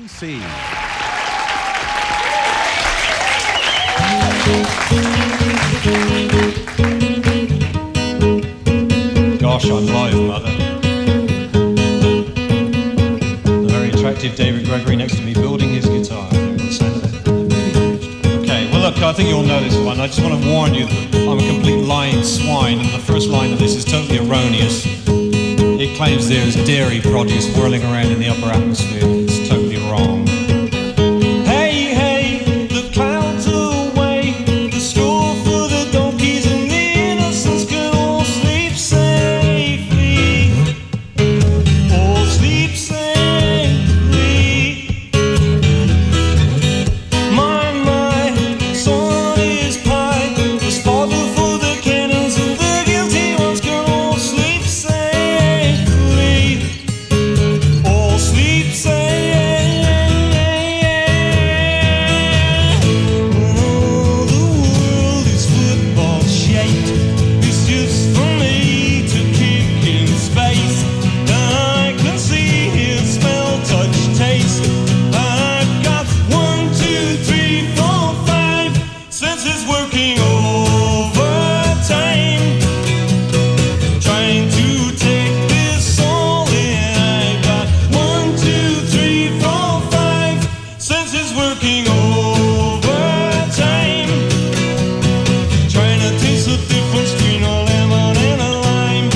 XTC. Gosh, I'm live, Mother. The very attractive David Gregory next to me building his guitar. Okay, well look, I think you all know this one. I just want to warn you that I'm a complete lying swine, and the first line of this is totally erroneous. It claims there is dairy produce whirling around in the upper atmosphere. It's totally wrong. Hey, hey, the clouds are away, the straw for the donkeys and the innocents can all sleep safely. All sleep safely. My son is pie, the spotter for the cannons and the guilty ones can all sleep safely. All sleep safely. Oh, the world is football shaped. It's just for me to kick in space. I can see, hear, smell, touch, taste. I've got 1, 2, 3, 4, 5 senses working overtime, trying to take this all in. I've got 1, 2, 3, 4, 5 senses working overtime, trying to taste the difference between a lemon and a lime,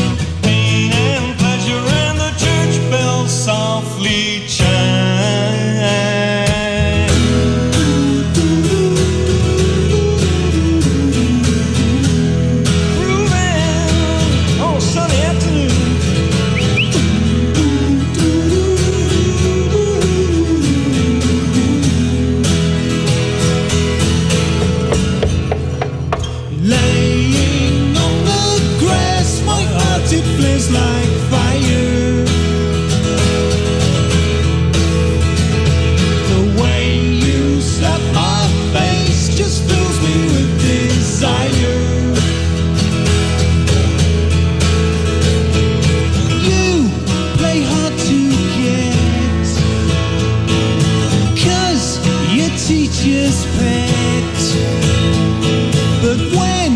pain and pleasure, and the church bells softly chime. Grooving on a sunny afternoon. Laying on the grass, my heart it flares like fire. The way you slap my face just fills me with desire. You play hard to get, 'cause you're teacher's pet. But when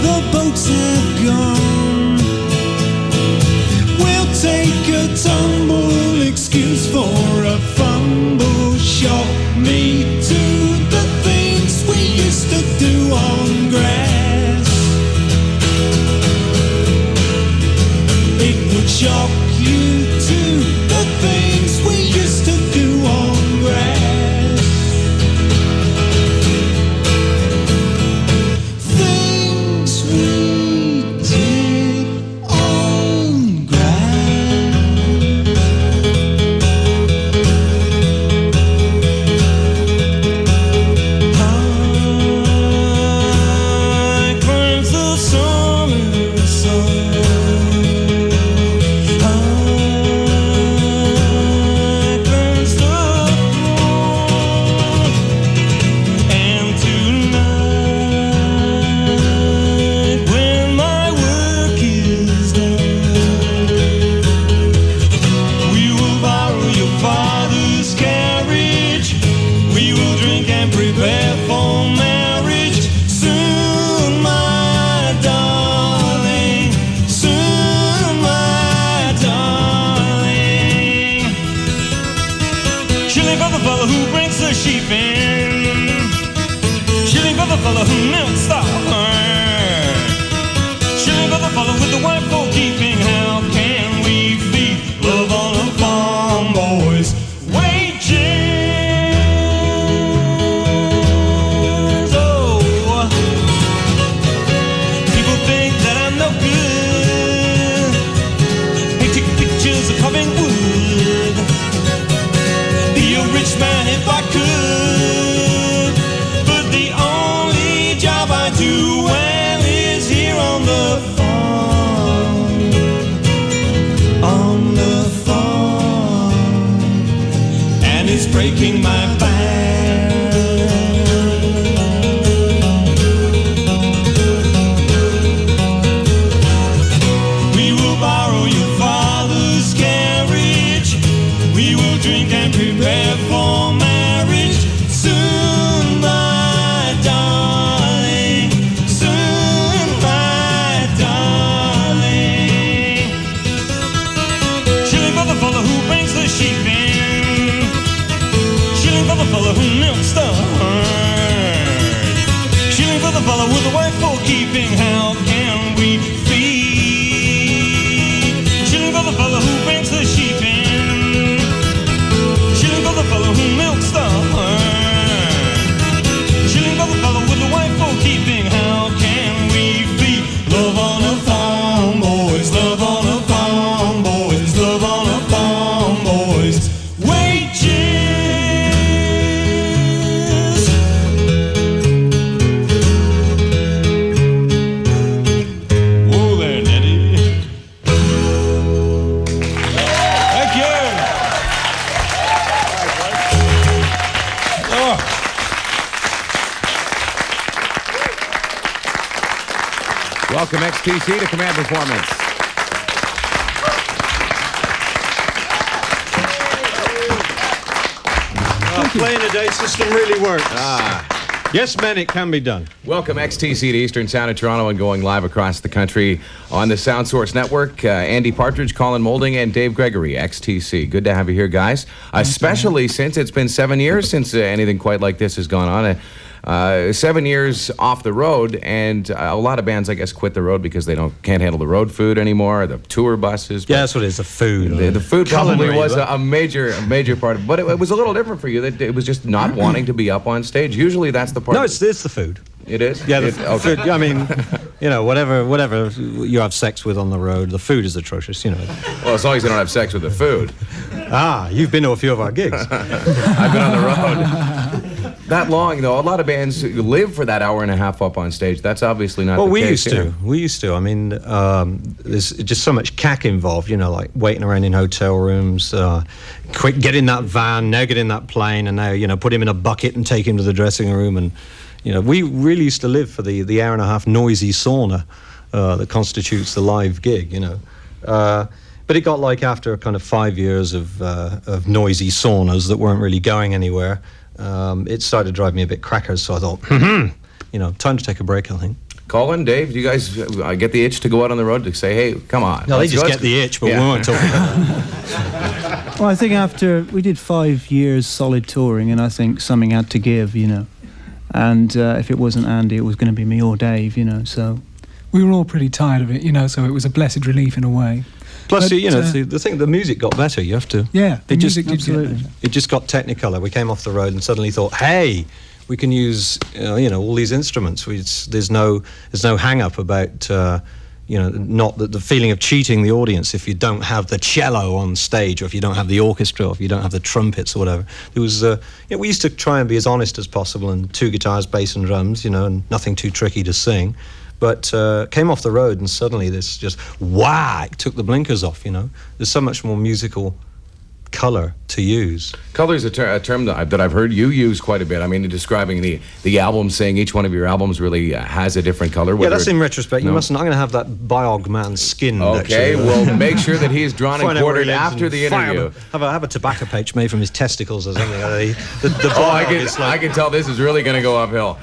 the boats have gone, we'll take a tumble, excuse for a fumble. Shock me to the things we used to do on grass. It would shock you to the things we used to do on grass. Things we did on grass. High climbs the summer sun. High climbs the moon. And tonight, when my work is done, we will borrow your father's carriage. We will drink and prepare for marriage. Soon, my darling. Soon, my darling. Shilling for the fellow who brings the sheep in. Shilling for the fellow who milks the herd. Shilling for the fellow with the wife for keeping. How can we feed love on a farm boy's wages? Oh, people think that I'm no good. They take pictures of carving wood. Be a rich man if I could, but the only job I do well is here on the farm. On the farm, and it's breaking my back. We will borrow your father's carriage. We will drink and prepare for the fella who milks the herd. Shilling for the fella with a wife for keeping. How can we feed? Shilling for the fella who brings the sheep in. Shilling for the fella who milks the herd. Shilling for the fella with a wife for keeping. How can we feed? Love on a farm, boys. Love on a farm, boys. Love on a farm, boys. Welcome, XTC, to Command Performance. Playing a day system really works. Yes, men, it can be done. Welcome, XTC, to Eastern Sound of Toronto and going live across the country on the Sound Source Network. Andy Partridge, Colin Moulding, and Dave Gregory, XTC. Good to have you here, guys. Especially since it's been 7 years since anything quite like this has gone on. 7 years off the road, and a lot of bands, I guess, quit the road because they can't handle the road food anymore, the tour buses. Yeah, that's what it is, the food. The food probably was a major part of it, but it was a little different for you. That it was just not wanting to be up on stage. Usually that's the part. No, it's the food. It is? Yeah, the food. I mean, you know, whatever you have sex with on the road, the food is atrocious, you know. Well, as long as you don't have sex with the food. You've been to a few of our gigs. I've been on the road. That long, though. A lot of bands live for that hour and a half up on stage. That's obviously not the case here. We used to. I mean, there's just so much cack involved, you know, like waiting around in hotel rooms, quick, get in that van, now get in that plane, and now, you know, put him in a bucket and take him to the dressing room. And, you know, we really used to live for the hour and a half noisy sauna that constitutes the live gig, you know. But it got like after kind of 5 years of noisy saunas that weren't really going anywhere, it started to drive me a bit crackers, so I thought, you know, time to take a break, I think. Colin, Dave, do you guys get the itch to go out on the road to say, hey, come on? No, they just get the itch, but we weren't talking about that. Well, I think after we did 5 years solid touring, and I think something had to give, you know. And if it wasn't Andy, it was going to be me or Dave, you know, so. We were all pretty tired of it, you know, so it was a blessed relief in a way. Plus, you know, the music got better. You have to. Yeah, the music did get better. It just got technicolor. We came off the road and suddenly thought, hey, we can use, you know, all these instruments. There's no hang up about, you know, not the feeling of cheating the audience if you don't have the cello on stage, or if you don't have the orchestra, or if you don't have the trumpets or whatever. There was, you know, we used to try and be as honest as possible, and 2 guitars, bass, and drums, you know, and nothing too tricky to sing. But came off the road and suddenly this just whack took the blinkers off, you know. There's so much more musical colour to use. Colour is a term that I've heard you use quite a bit. I mean, in describing the album, saying each one of your albums really has a different colour. Yeah, that's in retrospect. No? You mustn't. I'm going to have that Biog man's skin. Okay, we'll make sure that he is drawn and quartered after the interview. Have a tobacco pouch made from his testicles or something. I can tell this is really going to go uphill.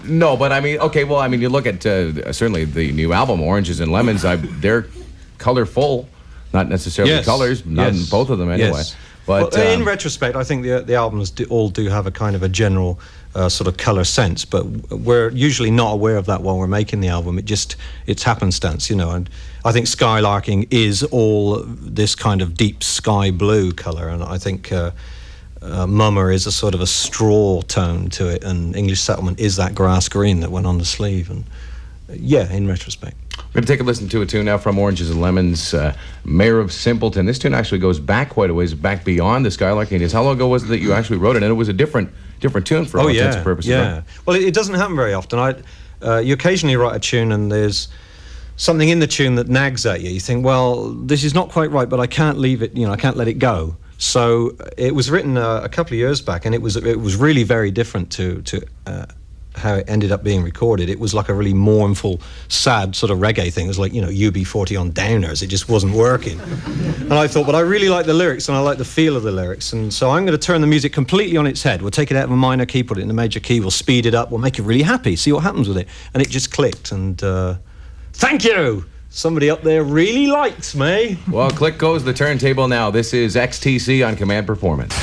No, but I mean, okay, well, I mean, you look at certainly the new album, Oranges and Lemons, they're colorful, not necessarily colors, not in both of them anyway. Yes. But well, in retrospect, I think the albums all do have a kind of a general sort of color sense, but we're usually not aware of that while we're making the album. It's happenstance, you know, and I think Skylarking is all this kind of deep sky blue color, and I think Mummer is a sort of a straw tone to it, and English Settlement is that grass green that went on the sleeve. And yeah, in retrospect. We're going to take a listen to a tune now from Oranges and Lemons, Mayor of Simpleton. This tune actually goes back quite a ways, back beyond the Skylarking days. How long ago was it that you actually wrote it? And it was a different tune for all intents and purposes. Yeah. Right? Well, it doesn't happen very often. You occasionally write a tune and there's something in the tune that nags at you. You think, well, this is not quite right, but I can't leave it, you know, I can't let it go. So it was written a couple of years back, and it was really very different to how it ended up being recorded. It was like a really mournful, sad sort of reggae thing. It was like, you know, UB40 on Downers. It just wasn't working. And I thought, but I really like the lyrics and I like the feel of the lyrics, and so I'm going to turn the music completely on its head. We'll take it out of a minor key, put it in a major key, we'll speed it up, we'll make it really happy, see what happens with it. And it just clicked, and thank you! Somebody up there really likes me. Well, click goes the turntable now. This is XTC on Command Performance.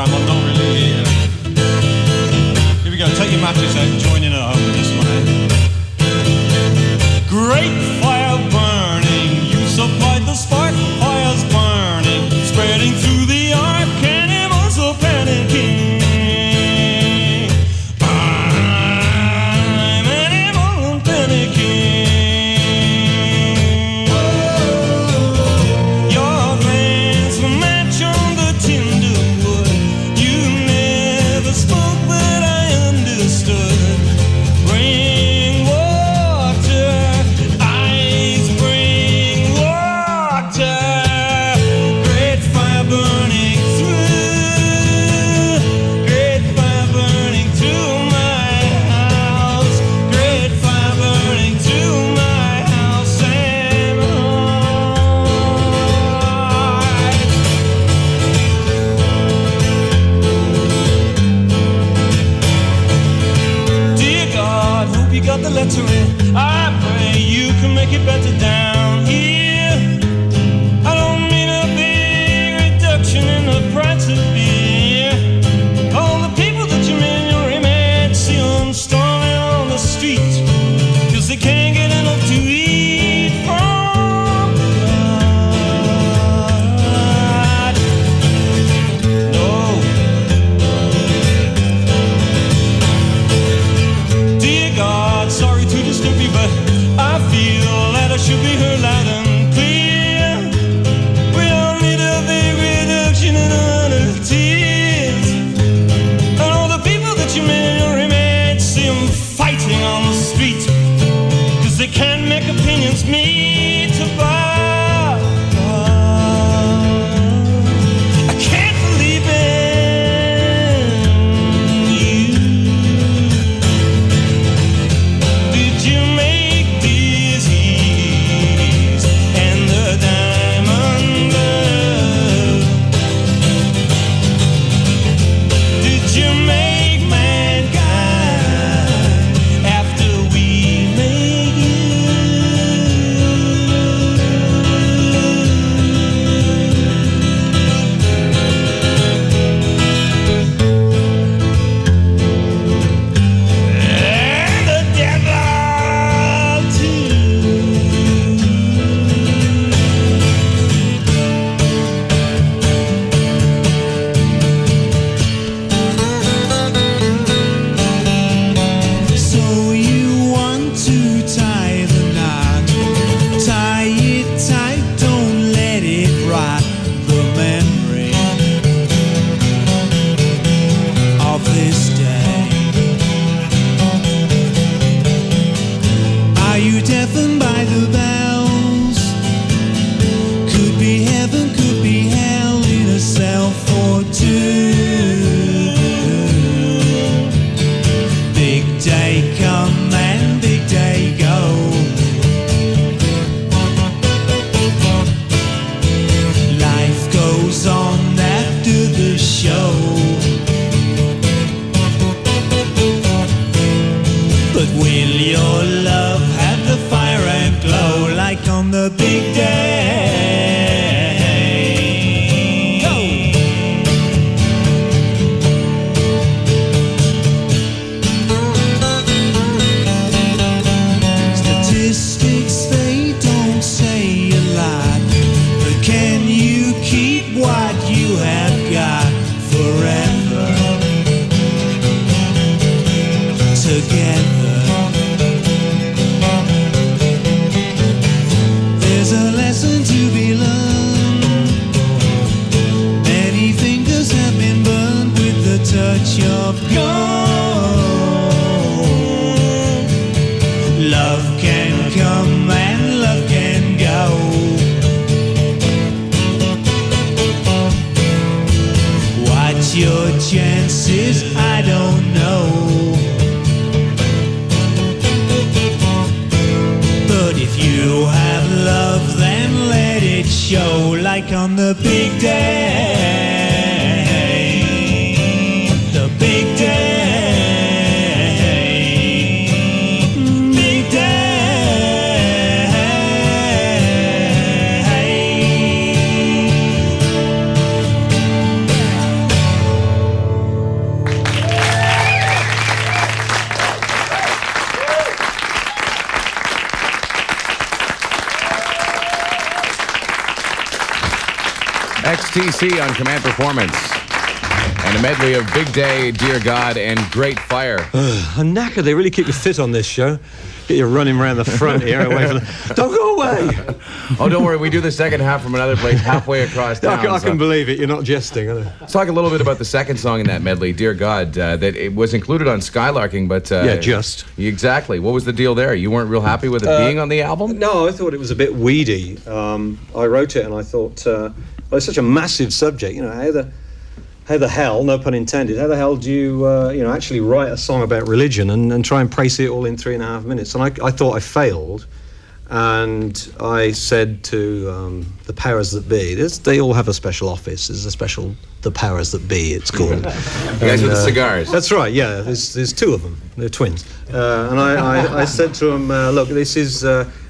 am. I'm not really here. Here we go. Take your matches out and join in at home with this one. Great fire burning, you supplied the spark. Fire's burning, spreading through the ark. Animals are panicking. I'm animal panicking. Your glance will match on the tinder wood. You never spoke, but I understood. Bring water, eyes bring water. Great fire burning through. Great fire burning through my house. Great fire burning through my house and heart. Dear God, hope you got the letter in. I pray you can make it better down here. I don't mean a big reduction in the price of beer. All the people that you mean you're image, see them storming on the street, 'cause they can't get enough to eat from God. No. Dear God, sorry to disturb you, but I feel that I should be heard loud and clear. We don't need a big reduction in the amount of tears. And all the people that you made in your image, see them fighting on the street, 'cause they can't make opinions meet to bow. I can't believe in you. Did you make disease and the diamond bird? Did you make mankind after we made you? And the devil too. So you want to tie the knot? Tie it tight, don't let it rot. The memory of this day. Are you deafened by the bells? Could be heaven, could be hell in a cell for two. Big day come and big day go. Life goes on after the show. But will your love have the fire and glow like on the big day? Go! Statistics, they don't say a lot, but can you keep what you have got forever together? There's a lesson to be learned. Many fingers have been burned with the touch of gold. Love can come and love can go. What's your chances? I don't know. But if you have love, then let it show like on the big day. The big day. Big day. XTC on Command Performance. And a medley of Big Day, Dear God, and Great Fire. I'm knackered. They really keep you fit on this show. Get you running around the front here, away from the... Don't go away! Oh, don't worry. We do the second half from another place halfway across town. I can believe it. You're not jesting, are you? Let's talk a little bit about the second song in that medley, Dear God, that it was included on Skylarking, but... yeah, just. Exactly. What was the deal there? You weren't real happy with it being on the album? No, I thought it was a bit weedy. I wrote it and I thought, well, it's such a massive subject, you know, how the hell, no pun intended, how the hell do you, actually write a song about religion and try and praise it all in 3.5 minutes? And I thought I failed. And I said to the powers that be, they all have a special office. There's a special, the powers that be, it's called. You guys with the cigars. That's right, yeah. There's two of them. They're twins. And I said to them, look, this is...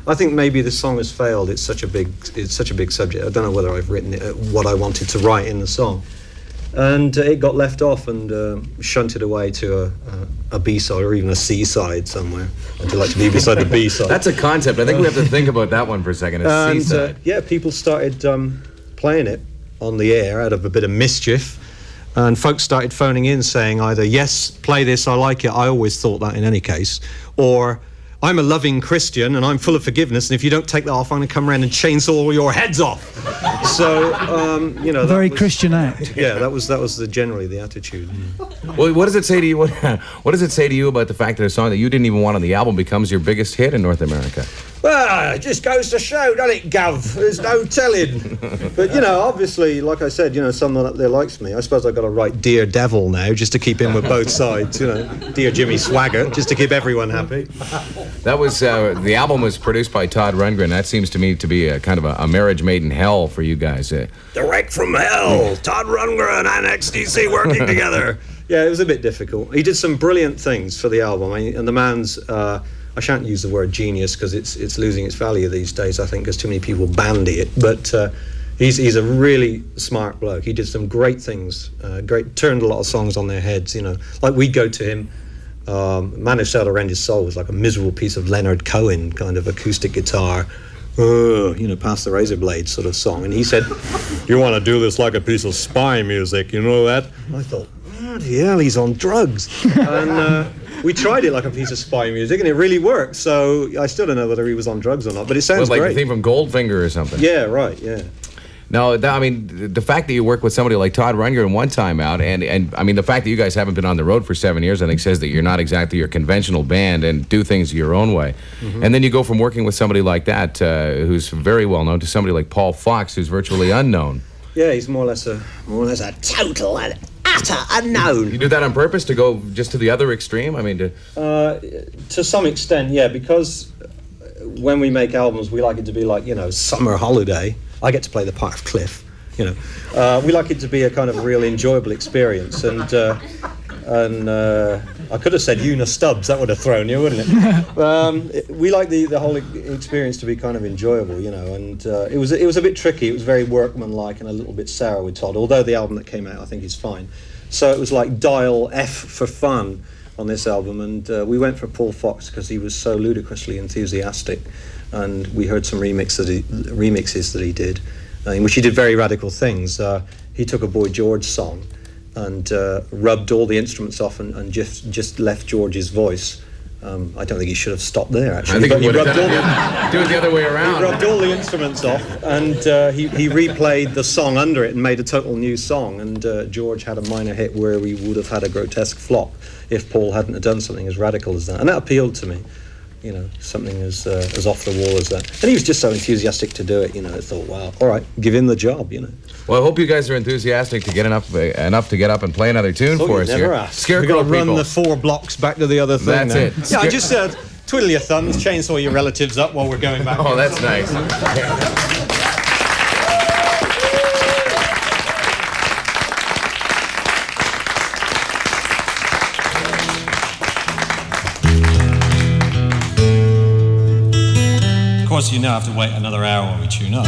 I think maybe this song has failed. It's such a big subject. I don't know whether I've written it, what I wanted to write in the song. And it got left off and shunted away to a B-side or even a C-side somewhere. I'd like to be beside the B-side. That's a concept. I think we have to think about that one for a second. A C-side. Yeah, people started playing it on the air out of a bit of mischief. And folks started phoning in saying either, yes, play this, I like it, I always thought that in any case, or I'm a loving Christian and I'm full of forgiveness, and if you don't take that off, I'm going to come around and chainsaw all your heads off. So, very Christian act. Yeah, that was generally the attitude. Well, what does it say to you? What does it say to you about the fact that a song that you didn't even want on the album becomes your biggest hit in North America? Well, it just goes to show, doesn't it, Gov? There's no telling. But, obviously, like I said, someone up there likes me. I suppose I've got to write Dear Devil now, just to keep in with both sides, Dear Jimmy Swaggart, just to keep everyone happy. That was, the album was produced by Todd Rundgren. That seems to me to be a kind of a marriage made in hell for you guys. Direct from hell, Todd Rundgren and XTC working together. Yeah, it was a bit difficult. He did some brilliant things for the album, and the man's... I shan't use the word genius because it's losing its value these days, I think, because too many people bandy it. But he's a really smart bloke. He did some great things, turned a lot of songs on their heads, Like we'd go to him, Man Who Sailed Around His Soul was like a miserable piece of Leonard Cohen kind of acoustic guitar, past the razor blade sort of song. And he said, you want to do this like a piece of spy music, you know that? And I thought, bloody hell, he's on drugs. And... we tried it like a piece of spy music, and it really worked. So I still don't know whether he was on drugs or not, but it sounds like great. the theme from Goldfinger or something. Yeah, right, yeah. No, the fact that you work with somebody like Todd Rundgren one time out, and I mean, the fact that you guys haven't been on the road for 7 years, I think says that you're not exactly your conventional band and do things your own way. Mm-hmm. And then you go from working with somebody like that, who's very well known, to somebody like Paul Fox, who's virtually unknown. Yeah, he's more or less a total utter unknown. You do that on purpose to go just to the other extreme? I mean, to some extent, yeah, because when we make albums, we like it to be like, summer holiday. I get to play the part of Cliff, We like it to be a kind of real enjoyable experience, and I could have said Una Stubbs, that would have thrown you, wouldn't it? We like the whole experience to be kind of enjoyable, and it was a bit tricky. It was very workmanlike and a little bit sour with Todd, although the album that came out I think is fine. So it was like dial F for fun on this album, and we went for Paul Fox because he was so ludicrously enthusiastic, and we heard some remixes that he did, in which he did very radical things. He took a Boy George song and rubbed all the instruments off and just left George's voice. I don't think he should have stopped there, actually. I think he would have do it the other way around. He rubbed all the instruments off, and he replayed the song under it and made a total new song, and George had a minor hit where we would have had a grotesque flop if Paul hadn't have done something as radical as that. And that appealed to me, something as off the wall as that. And he was just so enthusiastic to do it, I thought, wow, all right, give him the job, Well, I hope you guys are enthusiastic to get enough to get up and play another tune for us here. Scarecrow People. Run the 4 blocks back to the other thing. That's it. Yeah, I just said, twiddle your thumbs, chainsaw your relatives up while we're going back. Oh, that's nice. Of course, you now have to wait another hour while we tune up.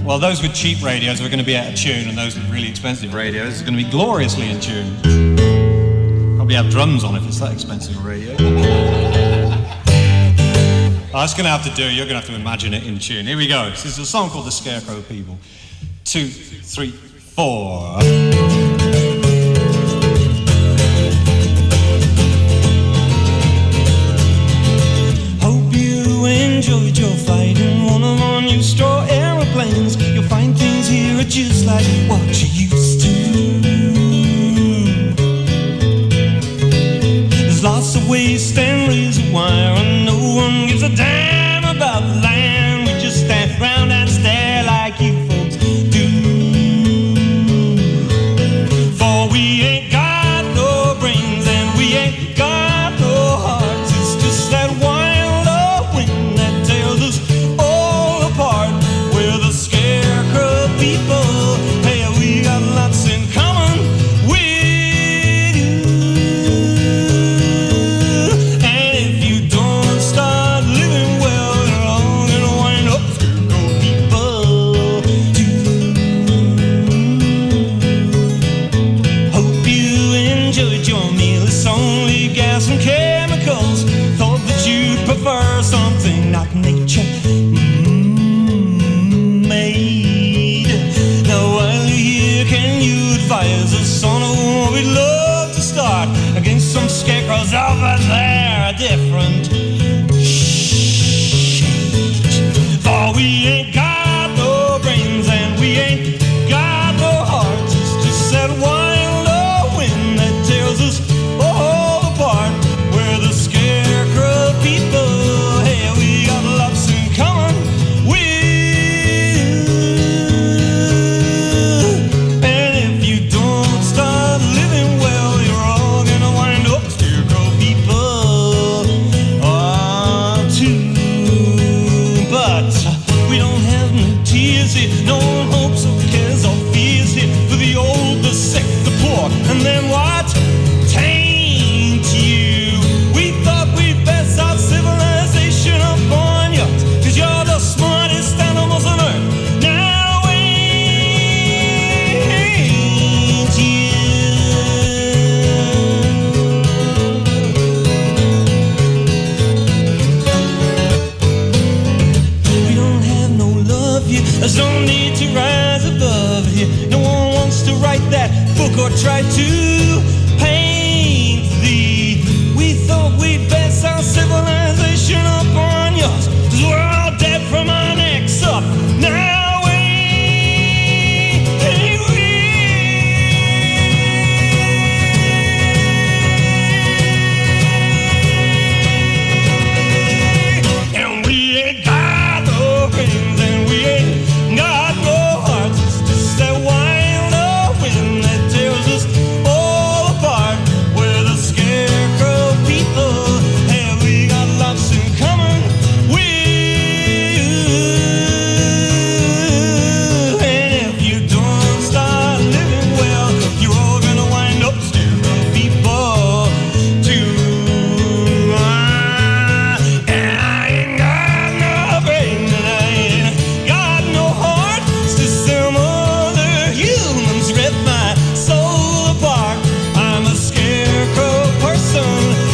Well, those with cheap radios are going to be out of tune, and those with really expensive radios are going to be gloriously in tune. Probably have drums on if it's that expensive a radio. That's going to have to do. You're going to have to imagine it in tune. Here we go. This is a song called The Scarecrow People. 2, 3, 4. Enjoyed your flight in one of our new straw aeroplanes. You'll find things here are just like what you used to. There's lots of waste and razor wire, and no one gives a damn about the land. We just stand round and stare like you folks do. For we ain't got no brains and we ain't got no hearts. It's just that wild old wind that tears us all apart. We're the Scarecrow People. Hey, we got lots in common with you. And if you don't start living well, you're all gonna wind up Scarecrow People too. Hope you enjoyed your meal. It's only gas and chemicals. Thought that you'd prefer something not nature made. Now while you're here, can you advise us on a war we'd love to start against some scarecrows over there, a different shade? For we ain't got no brains and we ain't got no hearts. It's just that wild old wind that tears us all apart. We're the Scarecrow People. Hey, we got lots in common with you. And if you don't start living well, you're all gonna wind up Scarecrow People too. But we don't have no tears here, no hopes or cares or fears here for the old, the sick, the poor, and then what? Taint you. We thought we'd best our civilization upon you, 'cause you're the smartest animals on earth. Now ain't you? We don't have no love here. There's no need to rise above here. No one wants to write that book or try to paint thee. We thought we'd best our civilization upon yours, 'cause we're all dead from our necks up. Now ain't we? And we ain't got no brains and we ain't got no hearts. It's just that wild old wind that tears us all apart. We're the Scarecrow People. Hey, we got lots in common with you. And if you don't start living well, you're all gonna wind up Scarecrow People too. And I ain't got no brain and I ain't got no heart. It's just some other humans rip my soul apart. I'm a scarecrow person.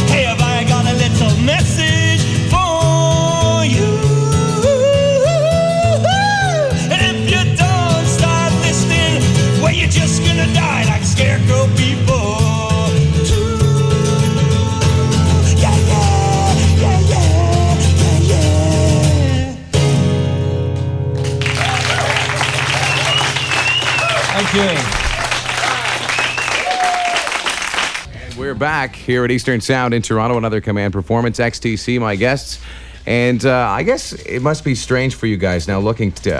Hey, have I got a little message for you? And if you don't start listening, well, you're just gonna die like Scarecrow People too. Yeah, yeah, yeah, yeah, yeah, yeah. Thank you. We're back here at Eastern Sound in Toronto, another Command Performance, XTC, my guests. And I guess it must be strange for you guys now looking, to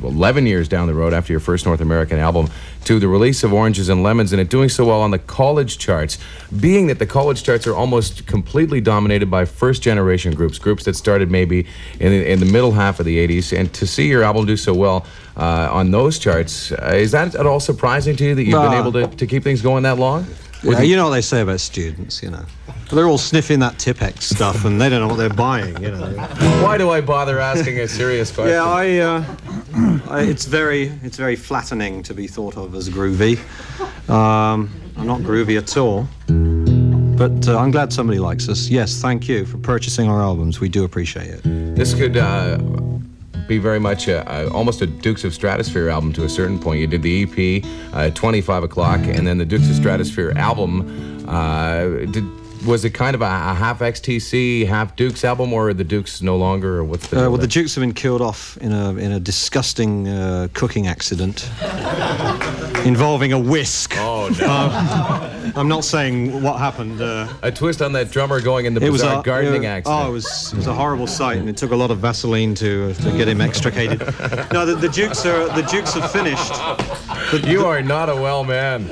11 years down the road after your first North American album, to the release of Oranges and Lemons and it doing so well on the college charts, being that the college charts are almost completely dominated by first-generation groups that started maybe in the middle half of the 80s, and to see your album do so well on those charts, is that at all surprising to you that you've been able to keep things going that long? Yeah, you know what they say about students, you know. They're all sniffing that Tipex stuff and they don't know what they're buying, you know. Why do I bother asking a serious question? Yeah, it's very flattening to be thought of as groovy. I'm not groovy at all. But I'm glad somebody likes us. Yes, thank you for purchasing our albums. We do appreciate it. This could be very much almost a Dukes of Stratosphere album to a certain point. You did the EP, 25 O'Clock, and then the Dukes of Stratosphere album. Was it kind of a half XTC, half Dukes album, or are the Dukes no longer, or what's the deal Well, there? the Dukes have been killed off in a disgusting cooking accident involving a whisk. Oh, no. I'm not saying what happened. A twist on that drummer going in the It was bizarre a gardening accident. Oh, it was a horrible sight, and it took a lot of Vaseline to get him extricated. No, the Dukes have finished. You are not a well man.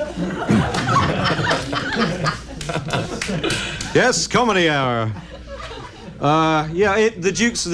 Yes, comedy hour. The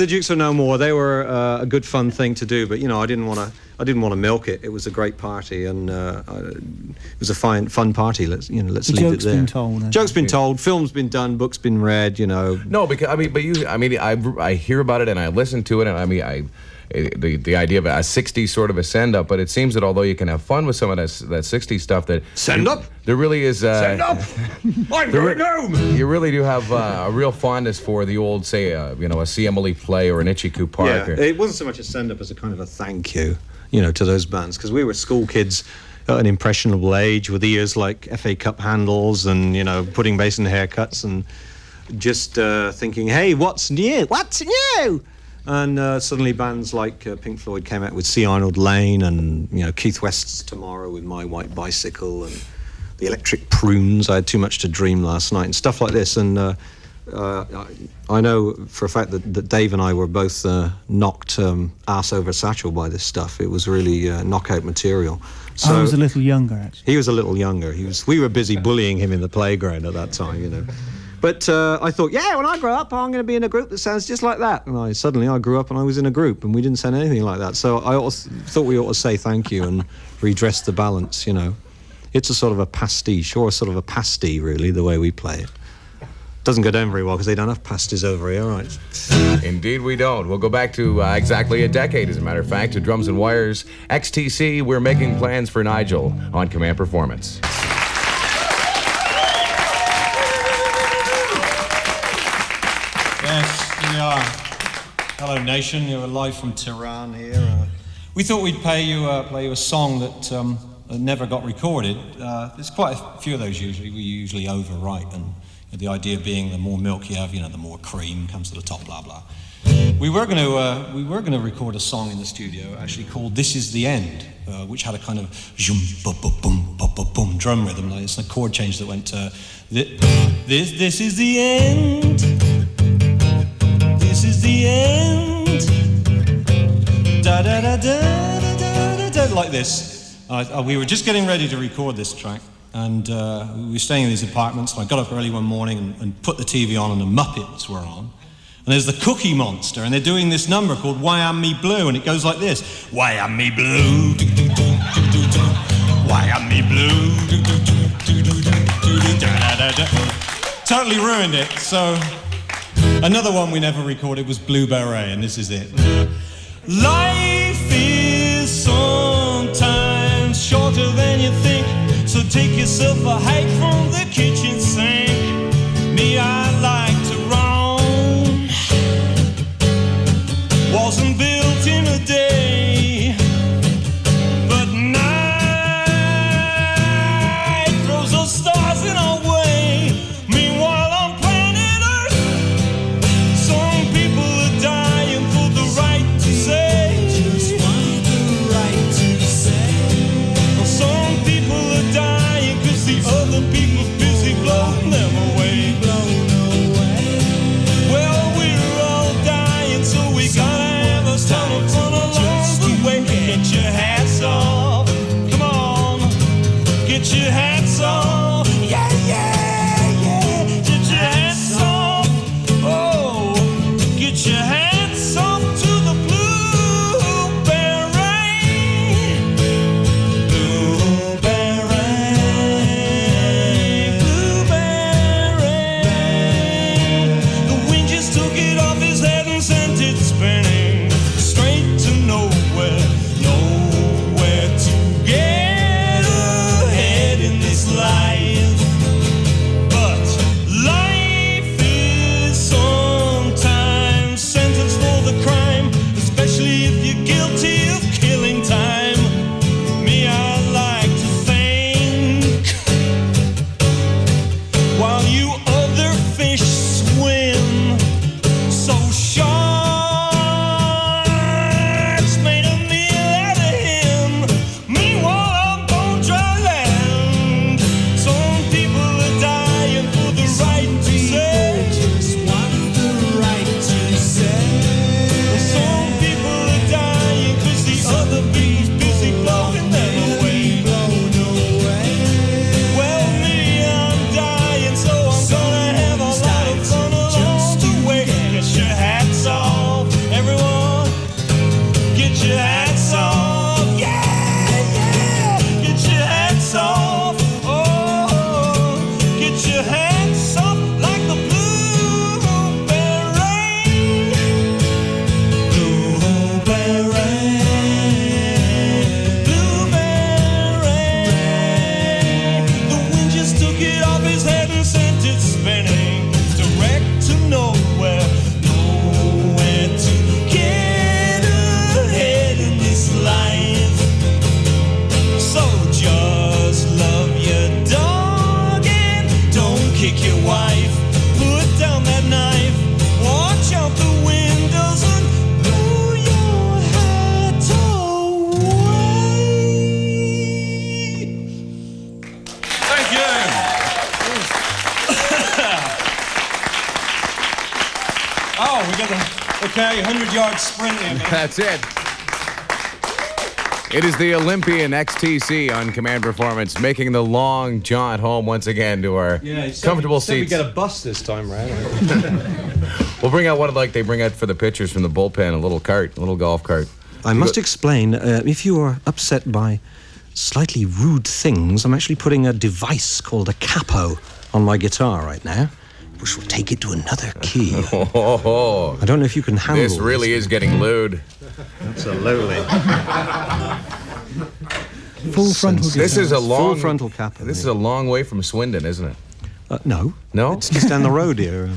Dukes are no more. They were a good fun thing to do, but I didn't want to milk it. It was a great party, and it was a fun party. Let's leave it there. Joke's been told. Joke's been told. Film's been done. Books been read. No, because I hear about it and I listen to it, and the idea of a 60s sort of a send up, but it seems that although you can have fun with some of that 60s stuff, that Send up? there really is Send up! I'm going home. You really do have a real fondness for the old, say, a CMLE play or an Itchy-Coo Park. Yeah, it wasn't so much a send up as a kind of a thank you, to those bands, because we were school kids at an impressionable age with ears like FA Cup handles and pudding basin haircuts and just thinking, hey, what's new? What's new? And suddenly bands like Pink Floyd came out with See Arnold Lane, and Keith West's Tomorrow with My White Bicycle, and the Electric Prunes, I Had Too Much to Dream Last Night, and stuff like this. And I know for a fact that Dave and I were both knocked ass over satchel by this stuff. It was really knockout material. So I was a little younger, actually. he was a little younger. We were busy bullying him in the playground at that time, But I thought, when I grow up, I'm going to be in a group that sounds just like that. And I grew up and I was in a group, and we didn't sound anything like that. So I thought we ought to say thank you and redress the balance, It's a sort of a pastiche, or a sort of a pasty, really, the way we play it. Doesn't go down very well because they don't have pasties over here, right? Indeed we don't. We'll go back to exactly a decade, as a matter of fact, to Drums and Wires. XTC, We're Making Plans for Nigel on Command Performance. Yes, we are. Hello, nation. You're live from Tehran here. We thought we'd play you a song that never got recorded. There's quite a few of those usually. We usually overwrite, and the idea being the more milk you have, the more cream comes to the top. Blah blah. We were going to record a song in the studio actually called "This Is the End," which had a kind of zoom, ba ba boom, ba ba boom drum rhythm. Like it's a chord change that went this is the end. This is the end. Da da da da da da da, like this. We were just getting ready to record this track, and we were staying in these apartments. So I got up early one morning and put the TV on, and the Muppets were on. And there's the Cookie Monster, and they're doing this number called "Why Am Me Blue," and it goes like this: Why am me blue? Why am me blue? Totally ruined it. So another one we never recorded was Blue Beret, and this is it. Life is sometimes shorter than you think, so take yourself a hike from the kitchen sink. Me, I like to roam. Wasn't built in a day, but night throws those stars in our way. Meanwhile on planet Earth, some people are dying for the right to say. Just want the right to say. Some people are dying 'cause the other people's busy blowing their Oh, we got the, okay, 100-yard sprint in. That's it. It is the Olympian XTC on Command Performance, making the long jaunt home once again to our comfortable we seats. get a bus this time round. We'll bring out one like they bring out for the pitchers from the bullpen, a little cart, a little golf cart. I must explain, if you are upset by slightly rude things, I'm actually putting a device called a capo on my guitar right now, which will take it to another key. Oh, I don't know if you can handle this really is getting lewd. Absolutely. Full frontal. This is a long Full frontal capo. This is a long way from Swindon, isn't it? No. No? It's just down the road here.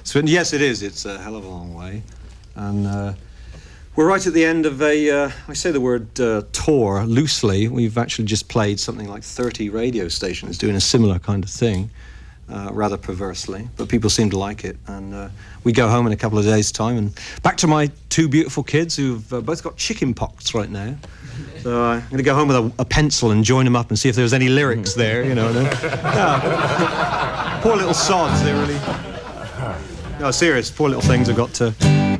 So, yes, it is. It's a hell of a long way. And we're right at the end of I say the word tour loosely. We've actually just played something like 30 radio stations doing a similar kind of thing, rather perversely. But people seem to like it. And we go home in a couple of days' time. And back to my two beautiful kids who've both got chicken pox right now. So I'm going to go home with a pencil and join them up and see if there's any lyrics there, you know. Poor little sods, they really... No, serious, poor little things have got to...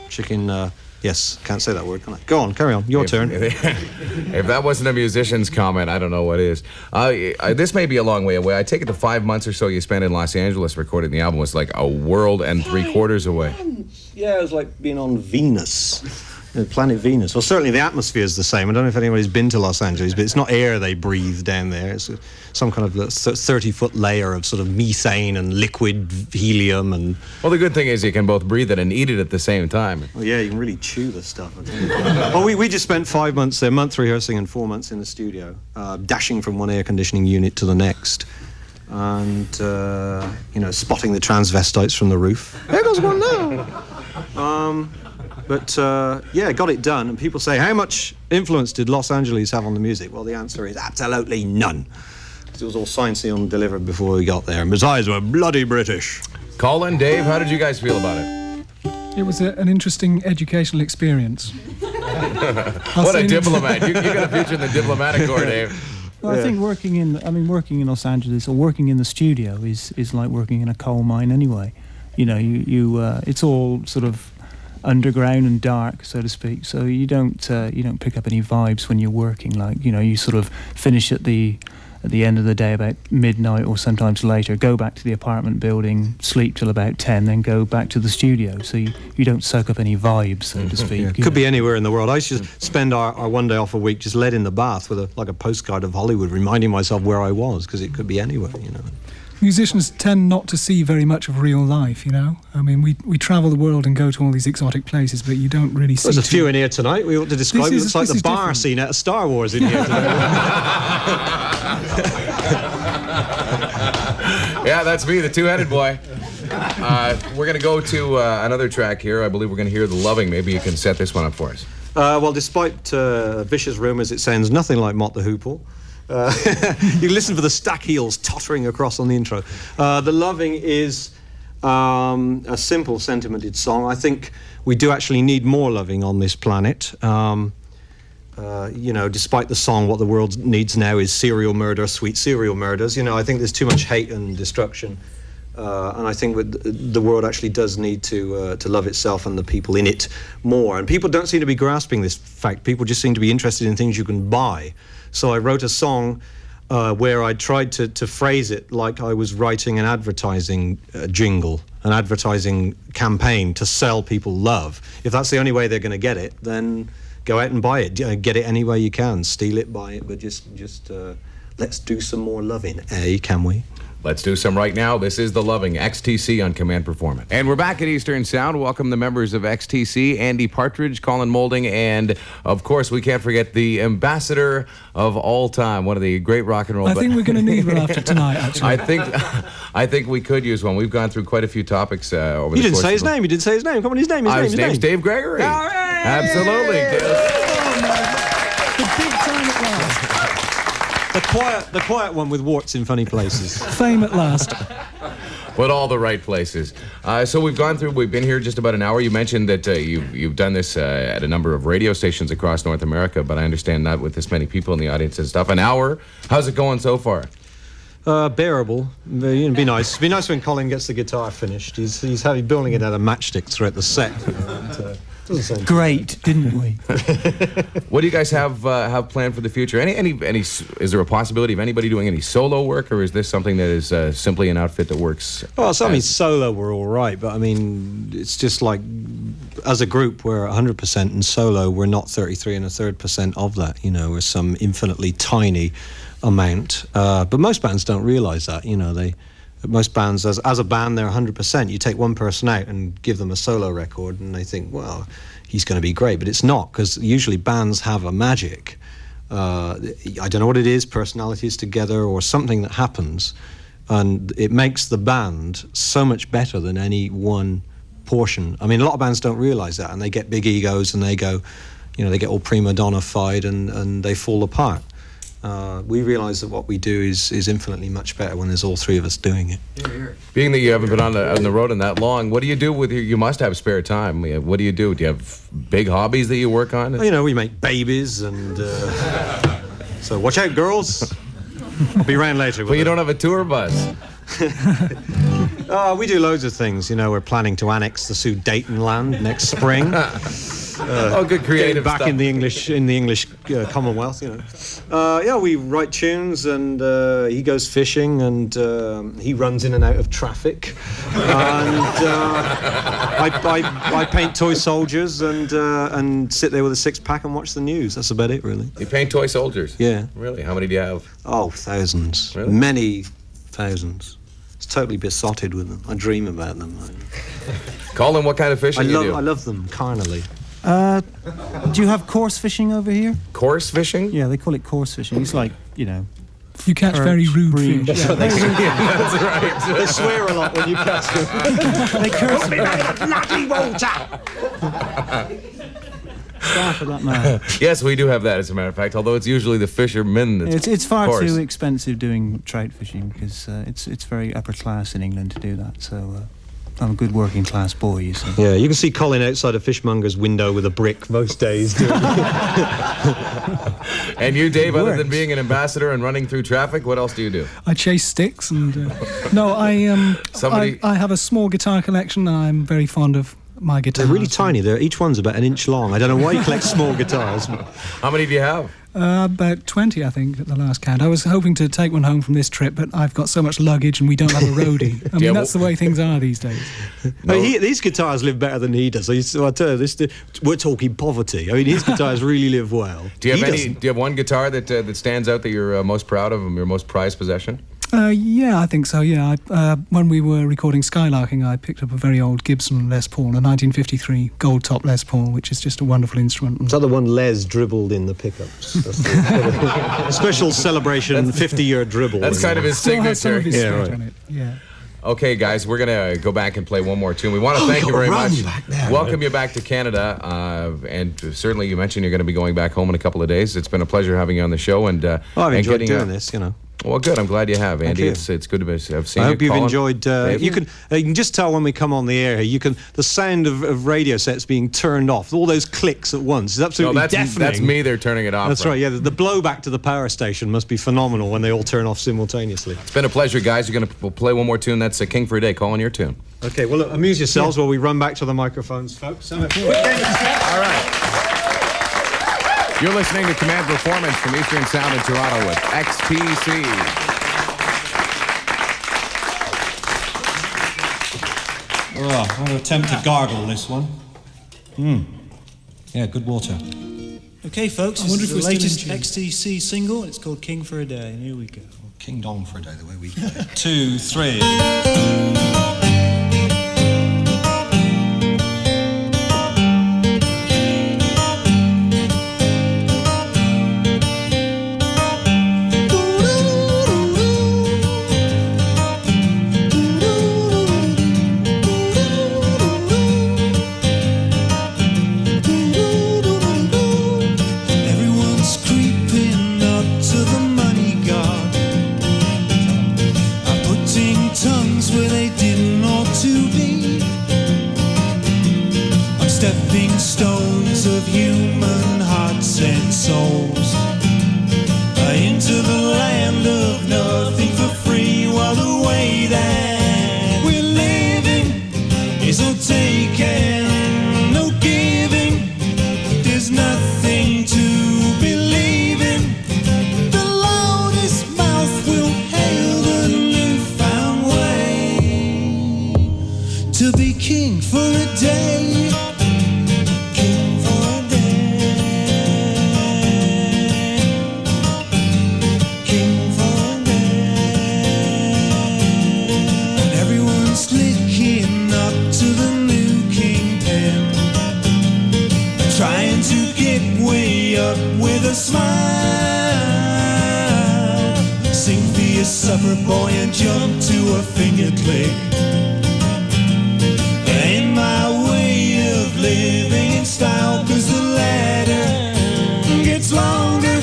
Chicken, yes, can't say that word, can I? Go on, carry on, your turn. If that wasn't a musician's comment, I don't know what is. This may be a long way away. I take it the 5 months or so you spent in Los Angeles recording the album was like a world and 3/4 away. Yeah, it was like being on Venus. Planet Venus. Well, certainly the atmosphere is the same. I don't know if anybody's been to Los Angeles, but it's not air they breathe down there. It's some kind of 30-foot layer of sort of methane and liquid helium. And Well, the good thing is you can both breathe it and eat it at the same time. well, yeah, you can really chew the stuff. Well, we just spent 5 months there, a month rehearsing and 4 months in the studio, dashing from one air conditioning unit to the next. And, spotting the transvestites from the roof. There goes one now. But, got it done. And people say, how much influence did Los Angeles have on the music? Well, the answer is absolutely none. It was all signed, sealed, and delivered before we got there. And besides, we're bloody British. Colin, Dave, how did you guys feel about it? It was an interesting educational experience. What a diplomat. You got a future in the diplomatic corps, Dave. Well, I think working in Los Angeles or working in the studio is like working in a coal mine anyway. You know, it's all sort of underground and dark, so to speak. So you don't pick up any vibes when you're working. Like, you know, you sort of finish at the end of the day about midnight or sometimes later, go back to the apartment building, sleep till about 10, then go back to the studio. So you don't soak up any vibes, so to speak. Yeah, could be anywhere in the world. I used to spend our one day off a week just led in the bath with a postcard of Hollywood, reminding myself where I was, because it could be anywhere, you know. Musicians tend not to see very much of real life, you know. I mean, we travel the world and go to all these exotic places, but you don't really see... There's a few in here tonight. We ought to describe it. Looks like the bar different. scene out of Star Wars in here today. Yeah, that's me, the two-headed boy. We're going to go to another track here. I believe we're going to hear The Loving. Maybe you can set this one up for us. Well, despite vicious rumours, it sounds nothing like Mott the Hoople. You can listen for the stack heels tottering across on the intro. The Loving is a simple, sentimented song. I think we do actually need more loving on this planet. Despite the song, what the world needs now is serial murder, sweet serial murders. You know, I think there's too much hate and destruction. And I think the world actually does need to love itself and the people in it more. And people don't seem to be grasping this fact. People just seem to be interested in things you can buy. So I wrote a song where I tried to phrase it like I was writing an advertising jingle, an advertising campaign to sell people love. If that's the only way they're going to get it, then go out and buy it. Get it any way you can. Steal it, buy it, but just let's do some more loving, can we? Let's do some right now. This is The Loving, XTC on Command Performance. And we're back at Eastern Sound. Welcome the members of XTC, Andy Partridge, Colin Moulding, and, of course, we can't forget the ambassador of all time, one of the great rock and roll... I think we're going to need one after tonight, actually. I think we could use one. We've gone through quite a few topics over the course... You didn't say his name. You didn't say his name. Come on, his name. His name's Dave Gregory. All right. Absolutely. The big time at last. The quiet one with warts in funny places. Fame at last. But all the right places. So we've been here just about an hour. You mentioned that you've done this at a number of radio stations across North America, but I understand not with this many people in the audience and stuff. An hour, how's it going so far? Bearable. It'd be nice. It'd be nice when Colin gets the guitar finished. He's building it out of matchsticks throughout the set. Doesn't sound Great, didn't we? What do you guys have planned for the future? Any? Is there a possibility of anybody doing any solo work, or is this something that is simply an outfit that works? Well, so I mean, solo we're all right, but I mean, it's just like as a group we're 100%, and solo we're not 33 1/3% of that. You know, we're some infinitely tiny amount. But most bands don't realise that. You know, most bands as a band they're 100%. You take one person out and give them a solo record, and they think, well, he's going to be great, but it's not, because usually bands have a magic. I don't know what it is, personalities together or something that happens, and it makes the band so much better than any one portion. I mean, a lot of bands don't realise that, and they get big egos and they go, you know, they get all prima donna-fied and they fall apart. We realise that what we do is infinitely much better when there's all three of us doing it. Being that you haven't been on the road in that long, what do you do with you must have spare time. What do you do? Do you have big hobbies that you work on? Well, you know, we make babies, and so watch out, girls. I'll be round later. But you don't have a tour bus. We do loads of things. You know, we're planning to annex the Sudetenland next spring. Good creative back stuff. in the English Commonwealth, you know. Yeah, we write tunes, and he goes fishing, and he runs in and out of traffic, and I paint toy soldiers and sit there with a 6-pack and watch the news. That's about it, really. You paint toy soldiers? Yeah. Really? How many do you have? Oh, thousands. Really? Many thousands. It's totally besotted with them. I dream about them. Colin, what kind of fishing do you do? I love them carnally. Do you have coarse fishing over here? Coarse fishing? Yeah, they call it coarse fishing. It's like, you know, You catch very rude bream. fish. Yeah, That's right. They swear a lot when you catch them. they curse me. Bloody water! For that matter. Yes, we do have that, as a matter of fact, although it's usually the fishermen that's It's far coarse. too expensive doing trout fishing, because it's very upper class in England to do that. So I'm a good working class boy, you see. Yeah, you can see Colin outside a fishmonger's window with a brick most days. And you, Dave, other than Works. being an ambassador and running through traffic, what else do you do? I chase sticks, and no, Somebody- I have a small guitar collection, and I'm very fond of my guitars. They're really tiny. Each one's about an inch long. I don't know why you collect small guitars. How many do you have? About 20, I think, at the last count. I was hoping to take one home from this trip, but I've got so much luggage and we don't have a roadie. I mean, Yeah, that's the way things are these days. I mean, these guitars live better than he does. I tell you, we're talking poverty. I mean, his guitars really live well. Do you have He any? doesn't. Do you have one guitar that stands out that you're most proud of, and your most prized possession? Yeah, I think so, yeah. When we were recording Skylarking, I picked up a very old Gibson Les Paul, a 1953 gold top Les Paul, which is just a wonderful instrument. It's the other one Les dribbled in the pickups. That's a special celebration, 50-year dribble. That's kind of his Still has some signature. of his Yeah, sweat right. on it, yeah. Okay, guys, we're going to go back and play one more tune. We want to thank you very run much. back there. Welcome you back to Canada. And certainly you mentioned you're going to be going back home in a couple of days. It's been a pleasure having you on the show. And I've and enjoyed getting, doing this, you know. Well, good. I'm glad you have, Andy. you. It's good to have seen I you. hope you've Colin, enjoyed. Dave? You can just tell when we come on the air here. The sound of radio sets being turned off. All those clicks at once is No, absolutely that's deafening. me. They're turning it off. That's from. right. Yeah, the blowback to the power station must be phenomenal when they all turn off simultaneously. It's been a pleasure, guys. We'll play one more tune. That's King for a Day. Colin, your tune. Okay. Well, look, amuse yourselves while we run back to the microphones, folks. All right. You're listening to Command Performance from Eastern Sound in Toronto with XTC. Oh, I'm going to attempt to gargle this one. Yeah, good water. Okay, folks, I this wonder is if the we're still in latest tune. XTC single. It's called King for a Day, and here we go. King Dong for a day, the way we play. 2, 3. Everyone's creeping up to the money guard. I'm putting tongues where they didn't ought to be. I'm stepping stones of human hearts and souls into the land of nothing for free. to be king for a day. King for a day. King for a day. And everyone's clicking up to the new kingpin, trying to get way up with a smile. Sing for your supper, boy, and jump to a finger click. Ain't my way of living in style, 'cause the ladder gets longer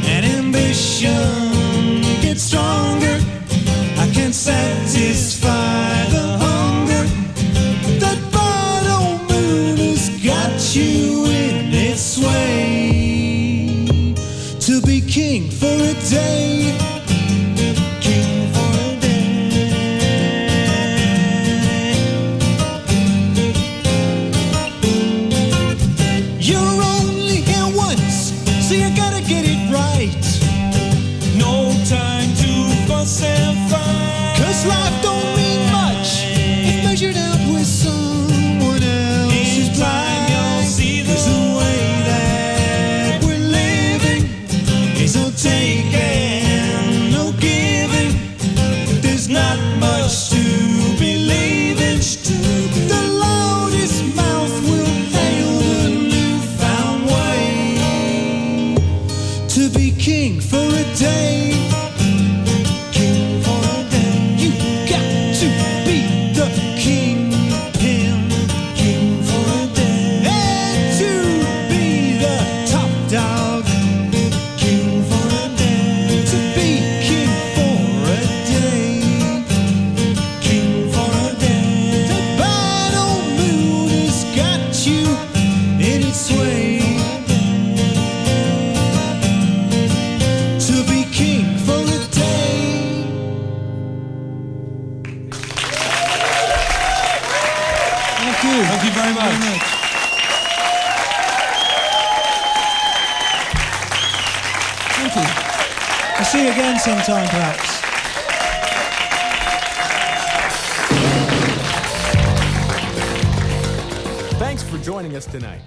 and ambition gets stronger. I can't satisfy the hunger. That bad old moon has got you in its way. To be king for a day. King for a day. You're only here once, so you gotta get it right. No time to fuss and fight, 'cause life don't mean much if measured out with someone else's pride. You'll see the way that we're living is no taking, no giving. There's not much to believe in. The loudest mouth will hail the newfound way. To be king for a day. King for a day. You got to be the kingpin. King for a day. And to be the top dog. King for a day. To be king for a day. King for a day. The bad old moon has got you in its way. To be king for a day. Thank you. Thank you very much. Thank you. I'll see you again sometime, perhaps. Thanks for joining us tonight.